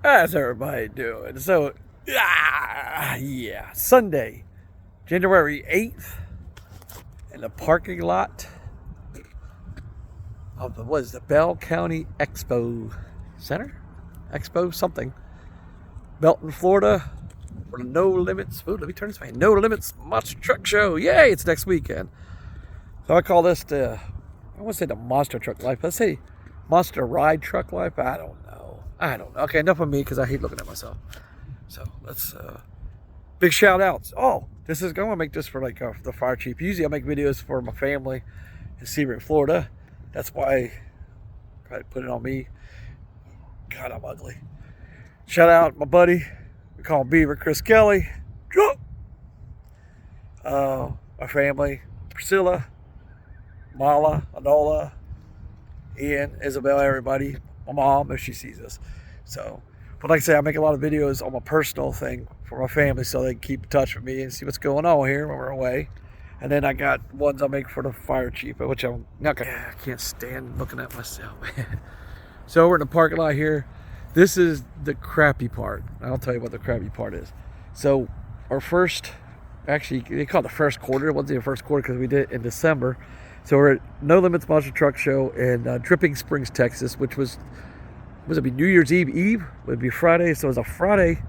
How's everybody doing? So, yeah, Sunday, January 8th, in the parking lot of the Bell County Expo Center? Expo something. Belton, Florida, for the No Limits, let me turn this way, No Limits Monster Truck Show. Yay, it's next weekend. So I call this I want to say the Monster Truck Life. Let's say Monster Ride Truck Life. I don't know. Okay, enough of me because I hate looking at myself. So let's big shout outs. Oh, I'm gonna make this for like the fire chief. Usually I make videos for my family in Sebring, Florida. That's why I put it on me. God, I'm ugly. Shout out my buddy, we call him Beaver, Chris Kelly. My family, Priscilla, Mala, Anola, Ian, Isabel, everybody. My mom, if she sees this. So, but like I say, I make a lot of videos on my personal thing for my family so they can keep in touch with me and see what's going on here when we're away. And then I got ones I make for the fire chief, which I'm not gonna, I can't stand looking at myself, man. So we're in the parking lot here. This is the crappy part. I'll tell you what the crappy part is. So our first, actually they call it the first quarter. It wasn't the first quarter because we did it in December. So we're at No Limits Monster Truck Show in Dripping Springs, Texas, which was it be New Year's Eve? Would it be Friday? So it was a Friday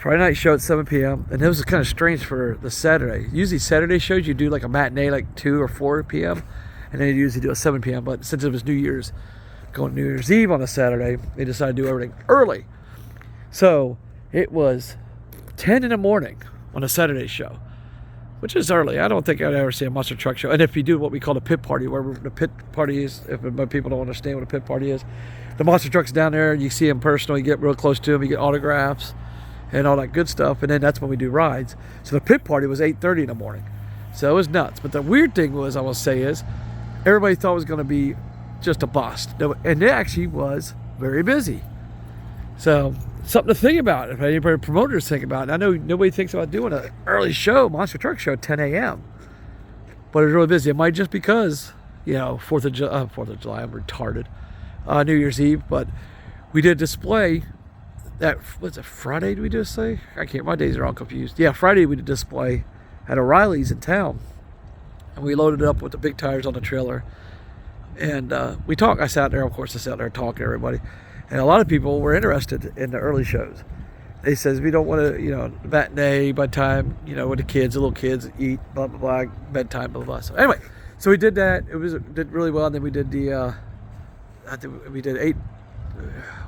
night show at 7 p.m. And it was kind of strange for the Saturday. Usually Saturday shows you do like a matinee like 2 or 4 p.m. And then you usually do a 7 p.m. But since it was New Year's Eve on a Saturday, they decided to do everything early. So it was 10 in the morning on a Saturday show, which is early. I don't think I'd ever see a monster truck show. And if you do what we call a pit party, where the pit party is, if people don't understand what a pit party is, the monster truck's down there, you see them personal, you get real close to them, you get autographs and all that good stuff, and then that's when we do rides. So the pit party was 8:30 in the morning. So it was nuts. But the weird thing was, I will say, is everybody thought it was going to be just a bust. And it actually was very busy. So something to think about if anybody promoters think about it. I know nobody thinks about doing an early show, monster truck show at 10 a.m. But it's really busy. It might just because, 4th of July, I'm retarded. New Year's Eve, but we did display that, what's it, Friday did we display? My days are all confused. Yeah, Friday we did display at O'Reilly's in town. And we loaded it up with the big tires on the trailer. And we talked, I sat there talking to everybody. And a lot of people were interested in the early shows. They says, we don't want to, matinee by time, with the little kids eat, blah, blah, blah, bedtime, blah, blah, blah. So anyway, so we did that. Did really well. And then we did we did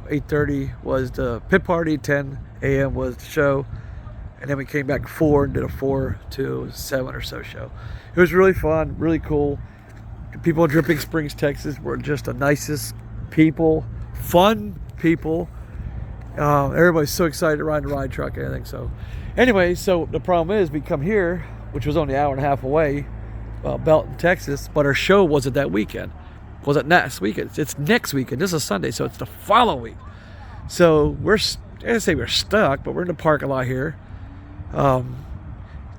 8:30 was the pit party, 10 a.m. was the show. And then we came back 4 and did a 4 to 7 or so show. It was really fun, really cool. The people in Dripping Springs, Texas were just the nicest people, fun people. Everybody's so excited to ride the ride truck and everything. So anyway, so the problem is we come here, which was only an hour and a half away, Belton, Texas, but our show wasn't that weekend. Was it next weekend? It's next weekend. This is Sunday, so it's the following week. So we're stuck, but we're in the parking lot here.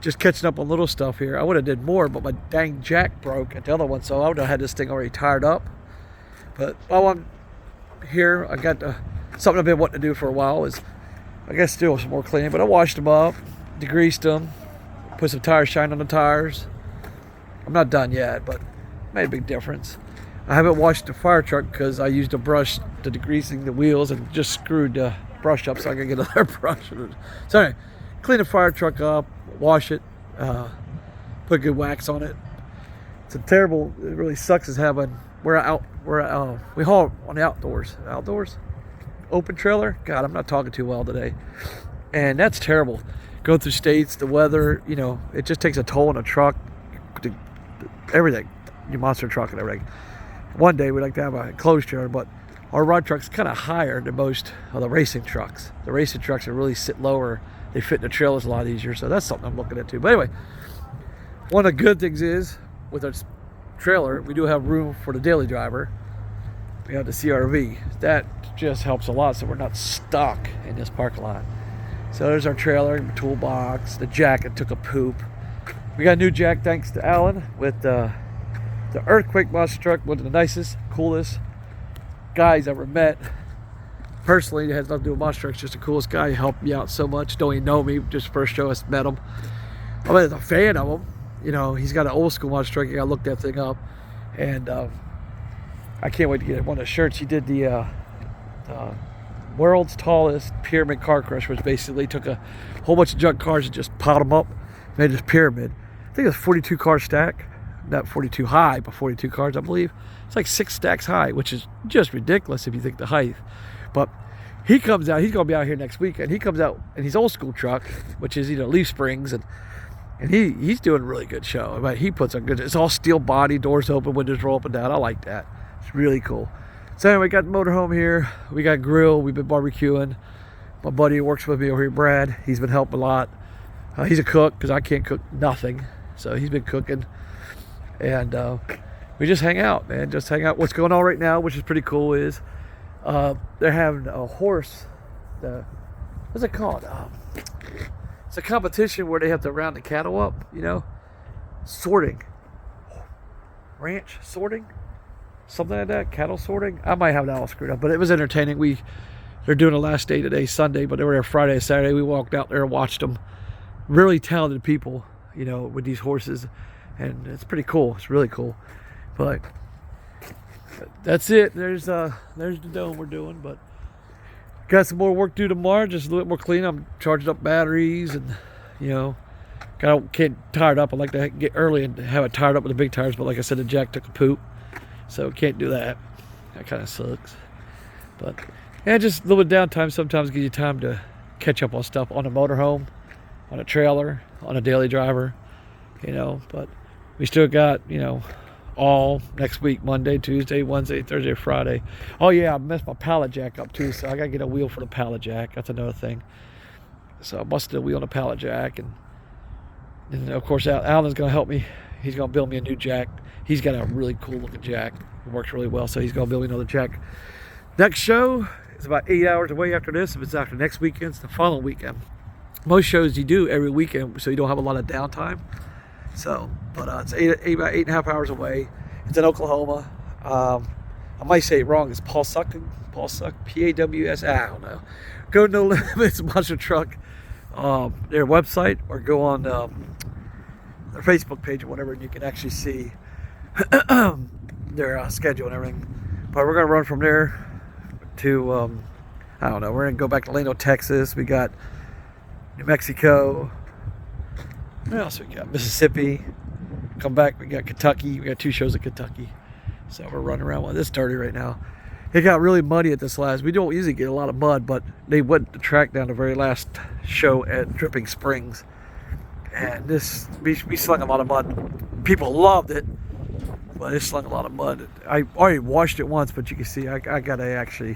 Just catching up on little stuff here. I would have did more, but my dang jack broke at the other one, so I would have had this thing already tired up. But while I'm here, I got something I've been wanting to do for a while is, I guess, still some more cleaning, but I washed them up, degreased them, put some tire shine on the tires. I'm not done yet, but it made a big difference. I haven't washed the fire truck because I used a brush to degreasing the wheels and just screwed the brush up so I can get another brush. So anyway, clean the fire truck up, wash it, put good wax on it. It's a terrible, it really sucks is having, we haul on the outdoors, open trailer. God, I'm not talking too well today. And that's terrible. Going through states, the weather, it just takes a toll on a truck, everything, your monster truck and everything. One day we'd like to have a closed trailer, but our rod truck's kind of higher than most of the racing trucks. The racing trucks are really sit lower. They fit in the trailers a lot easier, so that's something I'm looking into. But anyway, one of the good things is, with our trailer, we do have room for the daily driver. We have the CRV. That just helps a lot, so we're not stuck in this parking lot. So there's our trailer, toolbox. The jack, it took a poop. We got a new jack thanks to Alan with the Earthquake monster truck, one of the nicest, coolest guys I ever met. personally, it has nothing to do with monster trucks. Just the coolest guy. He helped me out so much. Don't even know me. Just first show I met him. I'm a fan of him. You know, he's got an old school monster truck. You gotta look that thing up. And I can't wait to get one of the shirts. He did the world's tallest pyramid car crush, which basically took a whole bunch of junk cars and just piled them up, made this pyramid. I think it's 42 car stack, not 42 high, but 42 cars, I believe. It's like 6 stacks high, which is just ridiculous if you think the height. But he comes out, he's gonna be out here next week, and he comes out in his old school truck, which is, you know, leaf springs, and he's doing a really good show. But he puts on good, it's all steel body, doors open, windows roll up and down. I like that. It's really cool. So anyway, we got the motorhome here. We got grill. We've been barbecuing. My buddy who works with me over here, Brad, he's been helping a lot. He's a cook because I can't cook nothing. So he's been cooking. And we just hang out, man. Just hang out. What's going on right now, which is pretty cool, is they're having a horse. What's it called? It's a competition where they have to round the cattle up, you know? Sorting. Ranch sorting? Something like that, cattle sorting. I might have that all screwed up, but it was entertaining. They're doing the last day today, Sunday, but they were there Friday and Saturday. We walked out there and watched them. Really talented people, you know, with these horses, and it's pretty cool. It's really cool. But that's it. There's the dome we're doing, but got some more work to do tomorrow. Just a little bit more clean. I'm charging up batteries, and you know, can't tire it up. I like to get early and have it tired up with the big tires, but like I said, the jack took a poop. So can't do that. That kind of sucks. But yeah, just a little bit of downtime sometimes gives you time to catch up on stuff on a motorhome, on a trailer, on a daily driver, you know. But we still got, you know, all next week, Monday, Tuesday, Wednesday, Thursday, Friday. Oh yeah, I messed my pallet jack up too, so I gotta get a wheel for the pallet jack. That's another thing. So I busted a wheel on the pallet jack, and of course Alan's gonna help me. He's gonna build me a new jack. He's got a really cool looking jack. It works really well, so he's gonna build me another jack. Next show is about 8 hours away after this. If it's after next weekend, it's the following weekend. Most shows you do every weekend, so you don't have a lot of downtime. So, but it's about 8.5 hours away. It's in Oklahoma. I might say it wrong. It's Pawsuck, P-A-W-S. I don't know. Go to No Limits Monster Truck, their website, or go on their Facebook page or whatever, and you can actually see their schedule and everything. But we're gonna run from there to I don't know. We're gonna go back to Lano, Texas. We got New Mexico. What else we got? Mississippi. Come back. We got Kentucky. We got 2 shows in Kentucky. So we're running around. Well, it's dirty right now. It got really muddy at this last. We don't usually get a lot of mud, but they went the track down the very last show at Dripping Springs, and this we slung a lot of mud. People loved it, but it slung a lot of mud. I already washed it once, but you can see I gotta actually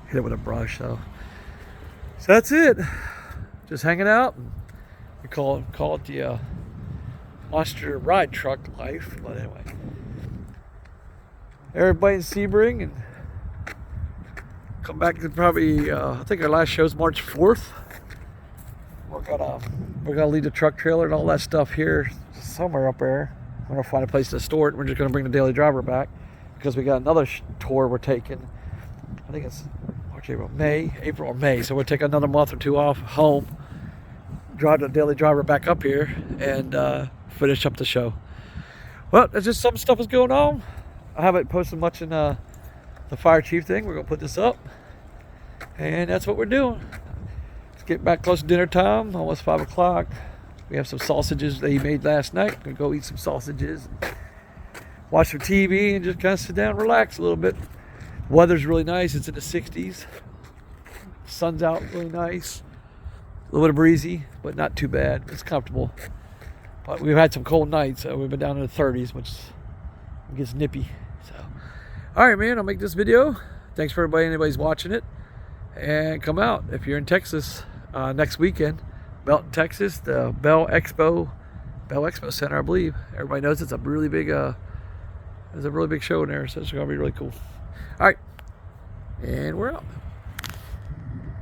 hit it with a brush. So that's it. Just hanging out. We call it the monster ride truck life. But anyway, everybody in Sebring, and come back to probably I think our last show is March 4th. We're gonna leave the truck trailer and all that stuff here somewhere up there. We're gonna find a place to store it. We're just gonna bring the daily driver back because we got another tour we're taking. I think it's March, April or May. So we'll take another month or 2 off home, drive the daily driver back up here, and finish up the show. Well, there's just some stuff is going on. I haven't posted much in the fire chief thing. We're gonna put this up, and that's what we're doing. Let's get back close to dinner time. Almost 5 o'clock. We have some sausages that he made last night. Gonna go eat some sausages, watch some TV, and just kind of sit down and relax a little bit. Weather's really nice. It's in the 60s. Sun's out, really nice. A little bit of breezy, but not too bad. It's comfortable. But we've had some cold nights. We've been down in the 30s, which gets nippy. So, all right, man. I'll make this video. Thanks for anybody's watching it, and come out if you're in Texas next weekend. Belton, Texas, the Bell Expo Center, I believe. Everybody knows it's a really big there's a really big show in there, so it's gonna be really cool. All right, and we're out.